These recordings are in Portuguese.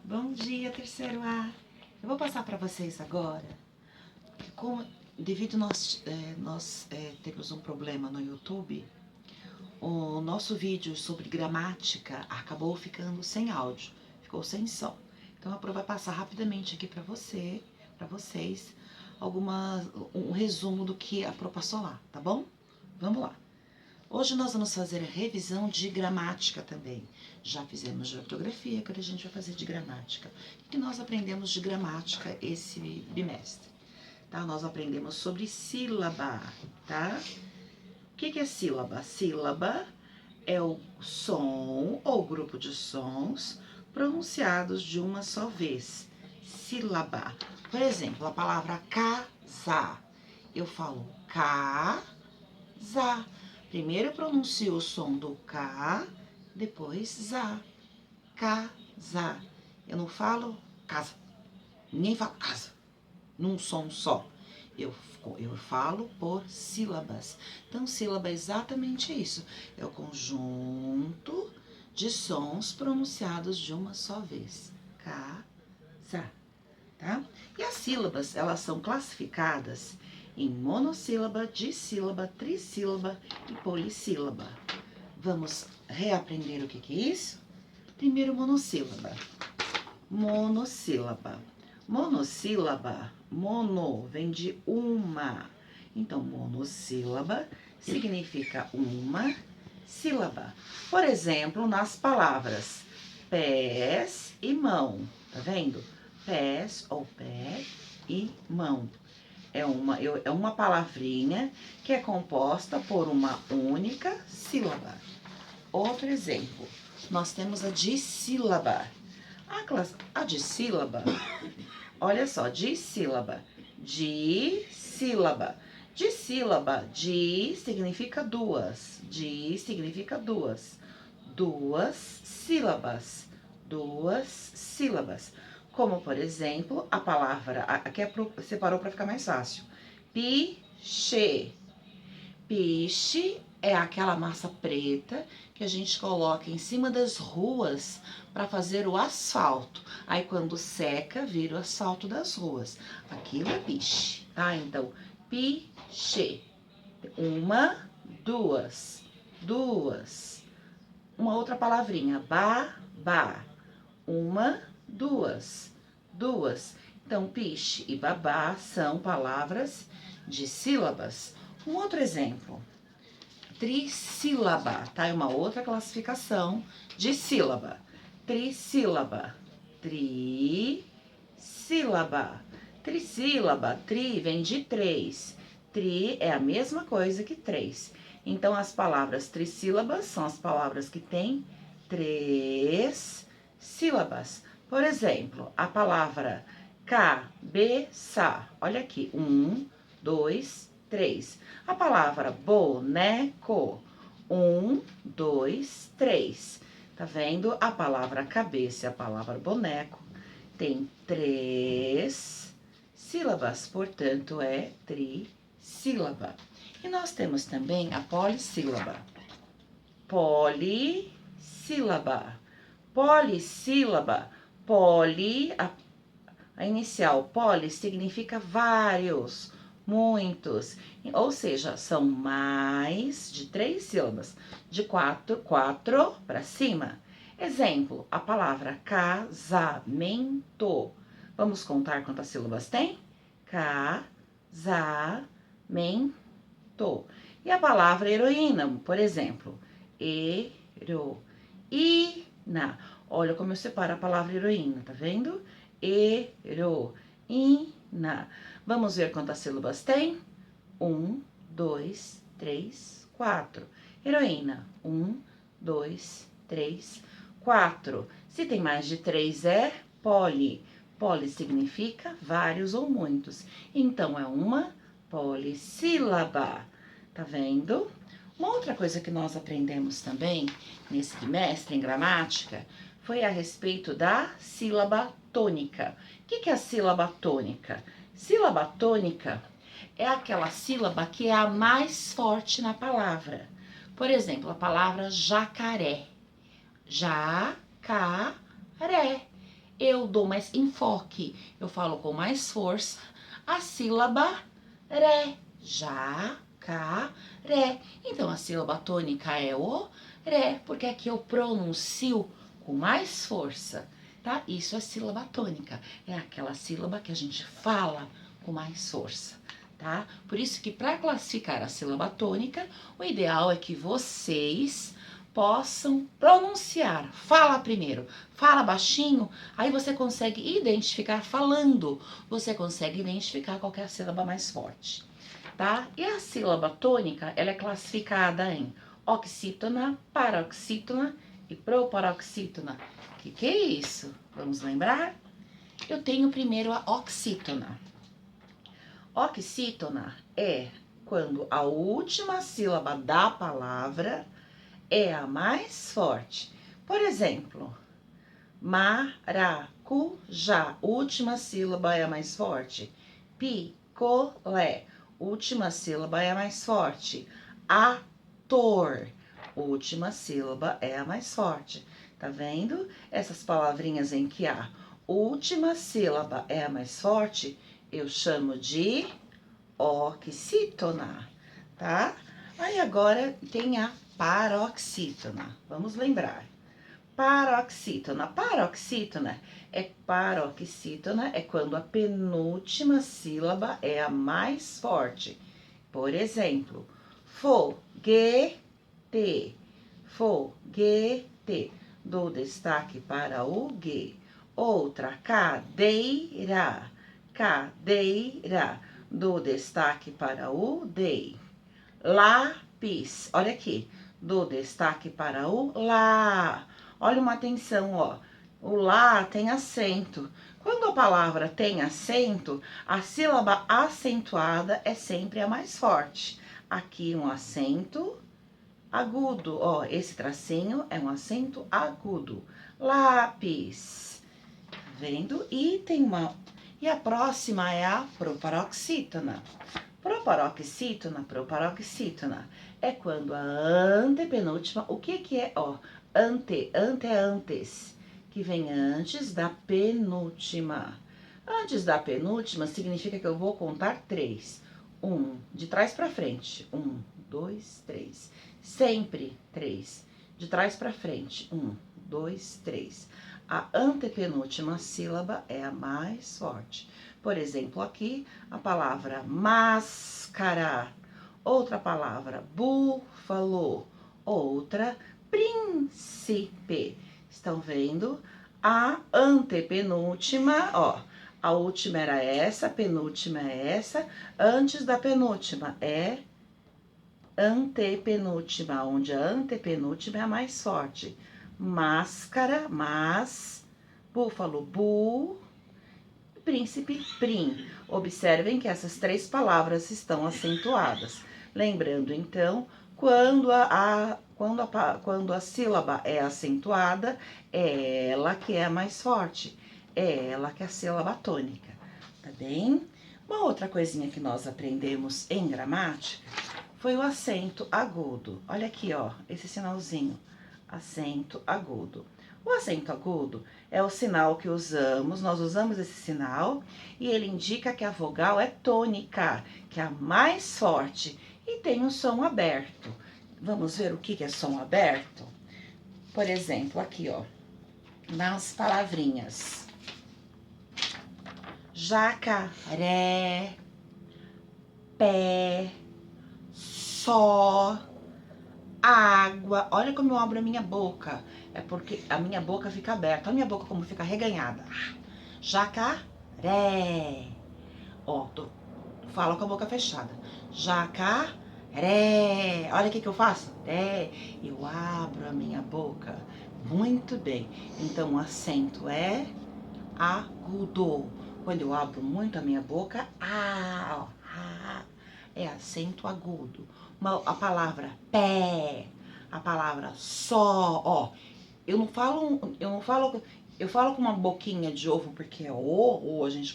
Bom dia, terceiro A. Eu vou passar para vocês agora, devido nós temos um problema no YouTube, o nosso vídeo sobre gramática acabou ficando sem áudio, ficou sem som. Então a Pro vai passar rapidamente aqui para vocês, um resumo do que a Pro passou lá, tá bom? Vamos lá. Hoje nós vamos fazer a revisão de gramática também. Já fizemos de ortografia, agora a gente vai fazer de gramática. O que nós aprendemos de gramática esse bimestre? Tá? Nós aprendemos sobre sílaba, tá? O que é sílaba? Sílaba é o som ou grupo de sons pronunciados de uma só vez. Sílaba. Por exemplo, a palavra casar. Eu falo casar. Primeiro eu pronuncio o som do K, depois za. Casa. Eu não falo casa. Ninguém fala casa. Num som só. Eu falo por sílabas. Então, sílaba é exatamente isso. É o conjunto de sons pronunciados de uma só vez. Casa. Tá? E as sílabas, elas são classificadas em monossílaba, dissílaba, trissílaba e polissílaba. Vamos reaprender o que é isso? Primeiro, monossílaba. Monossílaba. Monossílaba, mono vem de uma. Então, monossílaba significa uma sílaba. Por exemplo, nas palavras pés e mão, tá vendo? Pés ou pé e mão. É uma palavrinha que é composta por uma única sílaba. Outro exemplo, nós temos a dissílaba. A dissílaba, olha só, dissílaba. Dissílaba. Dissílaba, di significa duas. Di significa duas. Duas sílabas. Duas sílabas. Como, por exemplo, a palavra, aqui separou para ficar mais fácil. Piche. Piche é aquela massa preta que a gente coloca em cima das ruas para fazer o asfalto. Aí, quando seca, vira o asfalto das ruas. Aquilo é piche, tá? Então, piche. Uma, duas. Duas. Uma outra palavrinha, babá. Uma, duas. Duas. Então, piche e babá são palavras de sílabas. Um outro exemplo, trissílaba, tá? É uma outra classificação de sílaba. Trissílaba. Trissílaba. Trissílaba, tri vem de três. Tri é a mesma coisa que três. Então, as palavras trissílabas são as palavras que têm três sílabas. Por exemplo, a palavra cabeça. Olha aqui, 1, 2, 3. A palavra boneco. 1, 2, 3. Tá vendo? A palavra cabeça e a palavra boneco tem 3 sílabas, portanto, é trissílaba. E nós temos também a polissílaba. Polissílaba. Polissílaba. Poli, a inicial poli significa vários, muitos. Ou seja, são mais de 3 sílabas. De 4 para cima. Exemplo, a palavra casamento. Vamos contar quantas sílabas tem? Casamento. E a palavra heroína, por exemplo, heroína. Olha como eu separo a palavra heroína, tá vendo? Heroína. Vamos ver quantas sílabas tem? 1, 2, 3, 4. Heroína. 1, 2, 3, 4. Se tem mais de 3 é poli. Poli significa vários ou muitos. Então, é uma polissílaba. Tá vendo? Uma outra coisa que nós aprendemos também nesse bimestre em gramática foi a respeito da sílaba tônica. O que é a sílaba tônica? Sílaba tônica é aquela sílaba que é a mais forte na palavra. Por exemplo, a palavra jacaré. Jacaré. eu dou mais enfoque, eu falo com mais força a sílaba ré, jacaré. Então, a sílaba tônica é o ré, porque aqui eu pronuncio com mais força, tá? Isso é sílaba tônica, é aquela sílaba que a gente fala com mais força, tá? Por isso que para classificar a sílaba tônica, o ideal é que vocês possam pronunciar. Fala primeiro, fala baixinho, aí você consegue identificar falando, você consegue identificar qual é a sílaba mais forte, tá? E a sílaba tônica, ela é classificada em oxítona, paroxítona e proparoxítona. Que é isso? Vamos lembrar? Eu tenho primeiro a oxítona. Oxítona é quando a última sílaba da palavra é a mais forte. Por exemplo, maracujá, última sílaba é a mais forte. Picolé, última sílaba é a mais forte. Ator, última sílaba é a mais forte. Tá vendo? Essas palavrinhas em que a última sílaba é a mais forte, eu chamo de oxítona, tá? Aí agora tem a paroxítona. Vamos lembrar. Paroxítona. Paroxítona é quando a penúltima sílaba é a mais forte. Por exemplo, foguete, foguete. Dou destaque para o G. Outra, cadeira, cadeira. Dou destaque para o D. Lápis, olha aqui, dou destaque para o lá. Olha uma atenção, ó. O lá tem acento. Quando a palavra tem acento, a sílaba acentuada é sempre a mais forte. Aqui um acento agudo, ó, esse tracinho é um acento agudo. Lápis, tá vendo? E tem uma... E a próxima é a proparoxítona. Proparoxítona é quando a antepenúltima, o que é, ó, ante é antes, que vem antes da penúltima. Antes da penúltima significa que eu vou contar 3. De trás para frente. 1, 2, 3. Sempre 3. De trás para frente. 1, 2, 3. A antepenúltima sílaba é a mais forte. Por exemplo, aqui a palavra máscara, outra palavra búfalo, outra príncipe. Estão vendo? A antepenúltima, ó, a última era essa, a penúltima é essa, antes da penúltima é antepenúltima, onde a antepenúltima é a mais forte. Máscara, mas, búfalo, príncipe, prim. Observem que essas 3 palavras estão acentuadas. Lembrando, então, quando a sílaba é acentuada, é ela que é a mais forte. É ela que é a sílaba tônica, tá bem? Uma outra coisinha que nós aprendemos em gramática foi o acento agudo. Olha aqui, ó, esse sinalzinho, acento agudo. O acento agudo é o sinal que usamos, nós usamos esse sinal e ele indica que a vogal é tônica, que é a mais forte e tem um som aberto. Vamos ver o que é som aberto? Por exemplo, aqui, ó, nas palavrinhas. Jacaré, pé, só, água. Olha como eu abro a minha boca. É porque a minha boca fica aberta. Olha a minha boca como fica reganhada. Jacaré. Ó, falo com a boca fechada. Jacaré. Olha o que eu faço. Eu abro a minha boca. Muito bem. Então, o acento é agudo. Quando eu abro muito a minha boca, é acento agudo. A palavra pé, a palavra só, ó. Eu falo com uma boquinha de ovo porque é ou a gente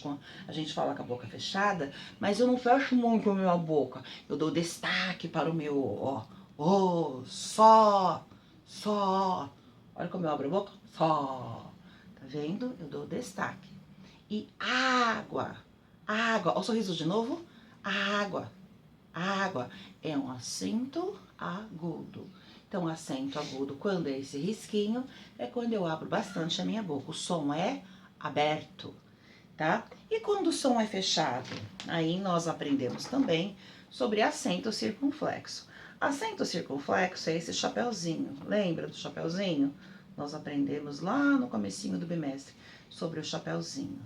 fala com a boca fechada, mas eu não fecho muito a minha boca. Eu dou destaque para o meu, ó, só. Olha como eu abro a boca, só. Tá vendo? Eu dou destaque. E água, água. Ó o sorriso de novo. Água, água. É um acento agudo. Então, acento agudo, quando é esse risquinho, é quando eu abro bastante a minha boca. O som é aberto, tá? E quando o som é fechado? Aí nós aprendemos também sobre acento circunflexo. Acento circunflexo é esse chapeuzinho. Lembra do chapeuzinho? Nós aprendemos lá no comecinho do bimestre sobre o chapeuzinho,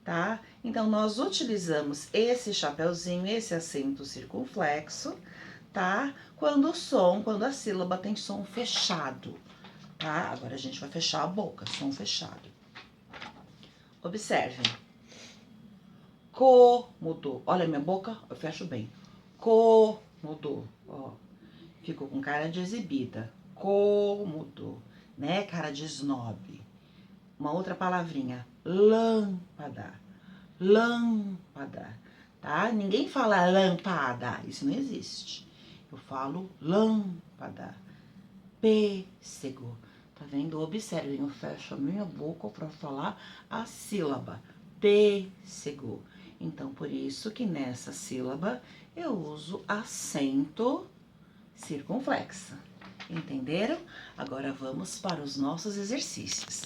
tá? Então, nós utilizamos esse chapeuzinho, esse acento circunflexo, tá? Quando a sílaba tem som fechado, tá? Agora a gente vai fechar a boca, som fechado. Observem. Cômodo. Olha a minha boca, eu fecho bem. Cômodo, ó. Ficou com cara de exibida. Cômodo, né? Cara de snob. Uma outra palavrinha, lâmpada. Lâmpada, tá? Ninguém fala lâmpada, isso não existe. Eu falo lâmpada. Pêssego. Tá vendo? Observem, eu fecho a minha boca para falar a sílaba. Pêssego. Então, por isso que nessa sílaba eu uso acento circunflexo. Entenderam? Agora vamos para os nossos exercícios.